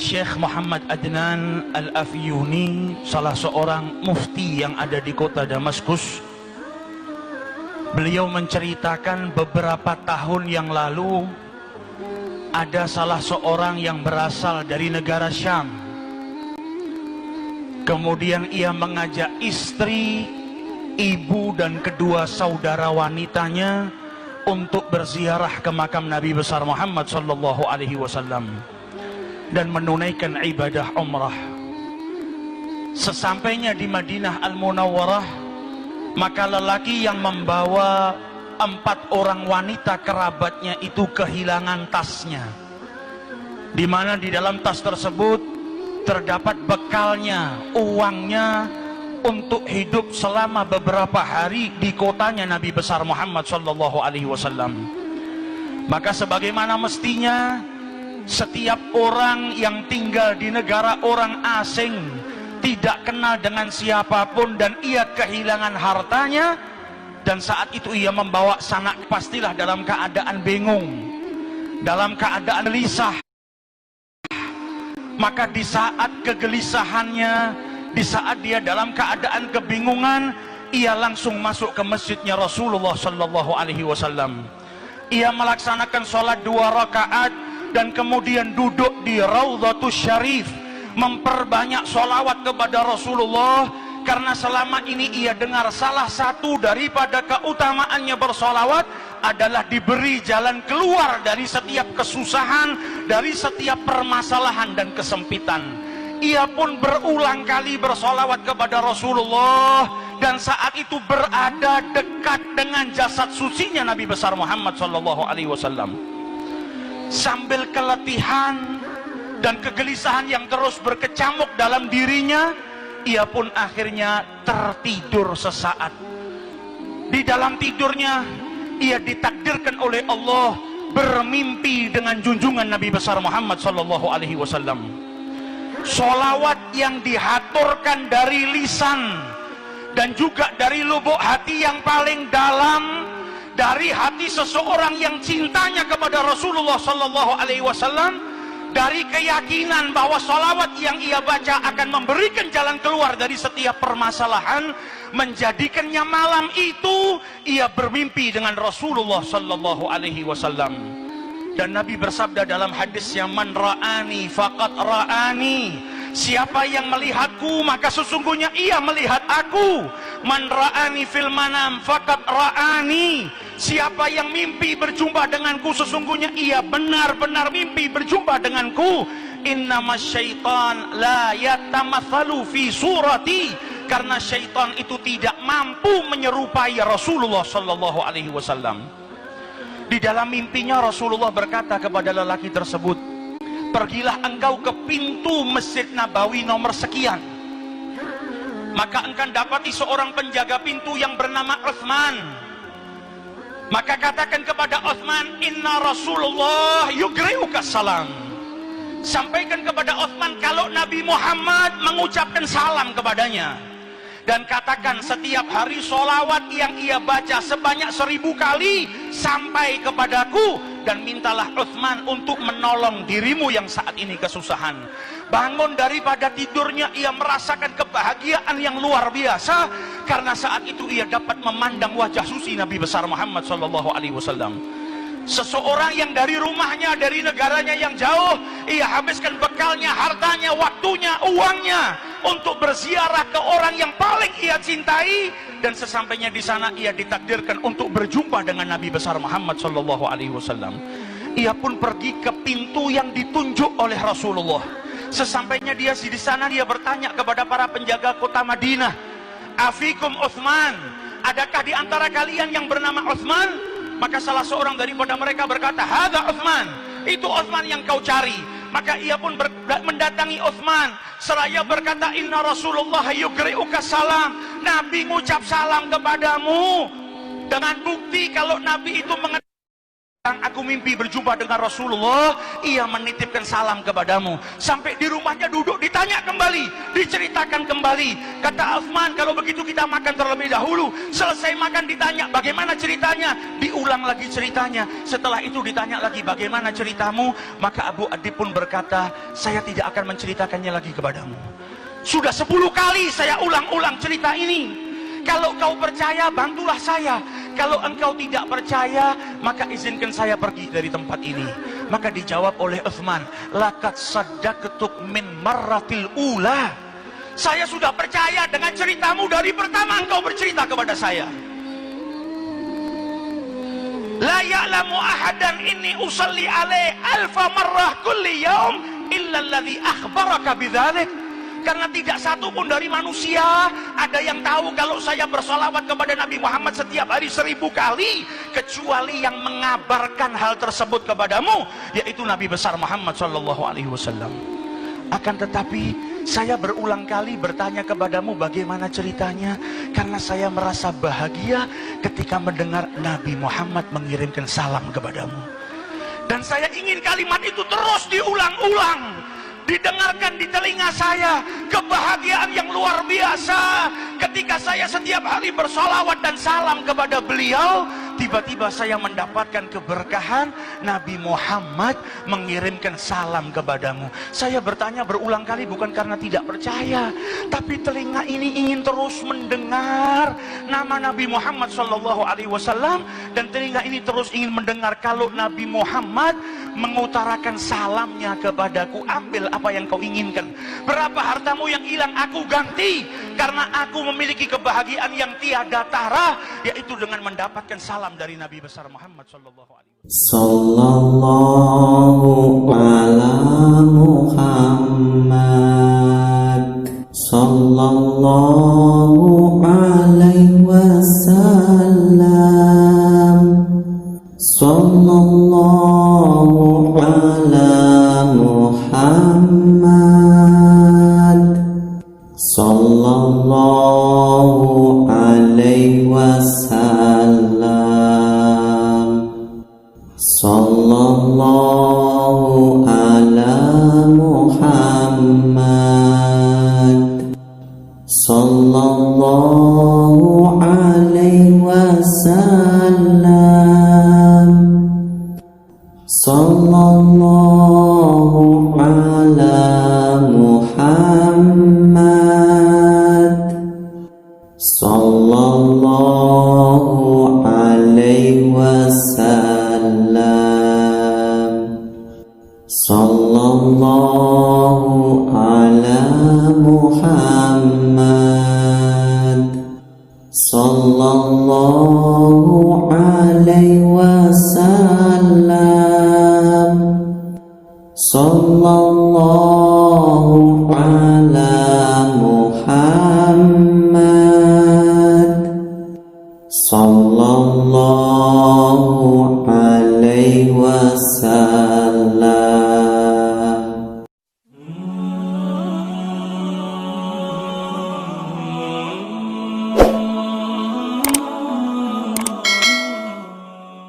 Syekh Muhammad Adnan Al-Afyuni, salah seorang mufti yang ada di kota Damaskus. Beliau menceritakan beberapa tahun yang lalu ada salah seorang yang berasal dari negara Syam. Kemudian ia mengajak istri, ibu dan kedua saudara wanitanya untuk berziarah ke makam Nabi besar Muhammad sallallahu alaihi wasallam dan menunaikan ibadah umrah. Sesampainya di Madinah Al-Munawwarah, maka lelaki yang membawa 4 orang wanita kerabatnya itu kehilangan tasnya, di mana di dalam tas tersebut terdapat bekalnya, uangnya untuk hidup selama beberapa hari di kotanya Nabi besar Muhammad sallallahu alaihi wasallam. Maka sebagaimana mestinya setiap orang yang tinggal di negara orang asing, tidak kenal dengan siapapun, dan ia kehilangan hartanya, dan saat itu ia membawa sanak, pastilah dalam keadaan bingung, dalam keadaan gelisah. Maka di saat kegelisahannya, di saat dia dalam keadaan kebingungan, ia langsung masuk ke masjidnya Rasulullah sallallahu alaihi wasallam. Ia melaksanakan sholat 2 rakaat dan kemudian duduk di Raudhatus Syarif, memperbanyak sholawat kepada Rasulullah, karena selama ini ia dengar salah satu daripada keutamaannya bersolawat adalah diberi jalan keluar dari setiap kesusahan, dari setiap permasalahan dan kesempitan. Ia pun berulang kali bersolawat kepada Rasulullah, dan saat itu berada dekat dengan jasad sucinya Nabi besar Muhammad sallallahu alaihi wasallam. Sambil keletihan dan kegelisahan yang terus berkecamuk dalam dirinya, ia pun akhirnya tertidur sesaat. Di dalam tidurnya ia ditakdirkan oleh Allah bermimpi dengan junjungan Nabi besar Muhammad sallallahu alaihi wasallam. Sholawat yang dihaturkan dari lisan dan juga dari lubuk hati yang paling dalam, dari hati seseorang yang cintanya kepada Rasulullah sallallahu alaihi wasallam, dari keyakinan bahwa sholawat yang ia baca akan memberikan jalan keluar dari setiap permasalahan, menjadikannya malam itu ia bermimpi dengan Rasulullah sallallahu alaihi wasallam. Dan Nabi bersabda dalam hadisnya, man ra'ani faqad ra'ani, siapa yang melihatku maka sesungguhnya ia melihat aku. Man ra'ani fil manam faqad ra'ani, siapa yang mimpi berjumpa denganku sesungguhnya ia benar-benar mimpi berjumpa denganku. Innamas syaitan la yatamatsalu fi surati, karena syaitan itu tidak mampu menyerupai Rasulullah sallallahu alaihi wasallam. Di dalam mimpinya Rasulullah berkata kepada lelaki tersebut, pergilah engkau ke pintu Masjid Nabawi nomor sekian, maka engkau dapati seorang penjaga pintu yang bernama Utsman. Maka katakan kepada Utsman, inna Rasulullah yugri'uka salam. Sampaikan kepada Utsman kalau Nabi Muhammad mengucapkan salam kepadanya, dan katakan setiap hari sholawat yang ia baca sebanyak 1000 kali sampai kepadaku, dan mintalah Utsman untuk menolong dirimu yang saat ini kesusahan. Bangun daripada tidurnya ia merasakan kebahagiaan yang luar biasa, karena saat itu ia dapat memandang wajah suci Nabi besar Muhammad sallallahu alaihi wasallam. Seseorang yang dari rumahnya, dari negaranya yang jauh, ia habiskan bekalnya, hartanya, waktunya, uangnya untuk berziarah ke orang yang paling ia cintai, dan sesampainya di sana ia ditakdirkan untuk berjumpa dengan Nabi besar Muhammad sallallahu alaihi wasallam. Ia pun pergi ke pintu yang ditunjuk oleh Rasulullah. Sesampainya dia di sana, dia bertanya kepada para penjaga kota Madinah, afikum Utsman, adakah di antara kalian yang bernama Utsman? Maka salah seorang daripada mereka berkata, hadza Utsman, itu Utsman yang kau cari. Maka ia pun mendatangi Utsman seraya berkata, inna Rasulullah yugri'uka salam, Nabi ngucap salam kepadamu, dengan bukti kalau Nabi itu Aku mimpi berjumpa dengan Rasulullah, ia menitipkan salam kepadamu. Sampai di rumahnya duduk, ditanya kembali, diceritakan kembali. Kata Utsman, kalau begitu kita makan terlebih dahulu. Selesai makan ditanya, bagaimana ceritanya? Diulang lagi ceritanya. Setelah itu ditanya lagi, bagaimana ceritamu? Maka Abu Adi pun berkata, saya tidak akan menceritakannya lagi kepadamu. Sudah 10 kali saya ulang-ulang cerita ini. Kalau kau percaya, bantulah saya. Kalau engkau tidak percaya, maka izinkan saya pergi dari tempat ini. Maka dijawab oleh Utsman, laqad saddaqtuk min marratil ula. Saya sudah percaya dengan ceritamu dari pertama engkau bercerita kepada saya. La ya'lamu ahadan inni usalli alaihi alfa marrah kulli yaum illa alladhi akhbaraka bidzalik. Karena tidak satu pun dari manusia ada yang tahu kalau saya bersolawat kepada Nabi Muhammad setiap hari 1000 kali, kecuali yang mengabarkan hal tersebut kepadamu, yaitu Nabi besar Muhammad SAW. Akan tetapi saya berulang kali bertanya kepadamu bagaimana ceritanya, karena saya merasa bahagia ketika mendengar Nabi Muhammad mengirimkan salam kepadamu. Dan saya ingin kalimat itu terus diulang-ulang, didengarkan di telinga saya. Kebahagiaan yang luar biasa ketika saya setiap hari bersolawat dan salam kepada beliau. Tiba-tiba saya mendapatkan keberkahan, Nabi Muhammad mengirimkan salam kepadamu. Saya bertanya berulang kali bukan karena tidak percaya, tapi telinga ini ingin terus mendengar nama Nabi Muhammad SAW, dan telinga ini terus ingin mendengar kalau Nabi Muhammad mengutarakan salamnya kepadaku. Ambil apa yang kau inginkan. Berapa hartamu yang hilang aku ganti, karena aku memiliki kebahagiaan yang tiada tara, yaitu dengan mendapatkan salam dari Nabi besar Muhammad sallallahu alaihi Sallallahu ala Muhammad Sallallahu alaihi wasallam Sallallahu ala Muhammad Sallallahu alaihi wasallam Sallallahu ala Muhammad Sallallahu alaihi wasallam Sallallahu ala Muhammad Sallallahu alaihi wasallam Sallallahu ala Muhammad Sallallahu alaihi wasallam Sallallahu ala Muhammad Sallallahu alaihi wasallam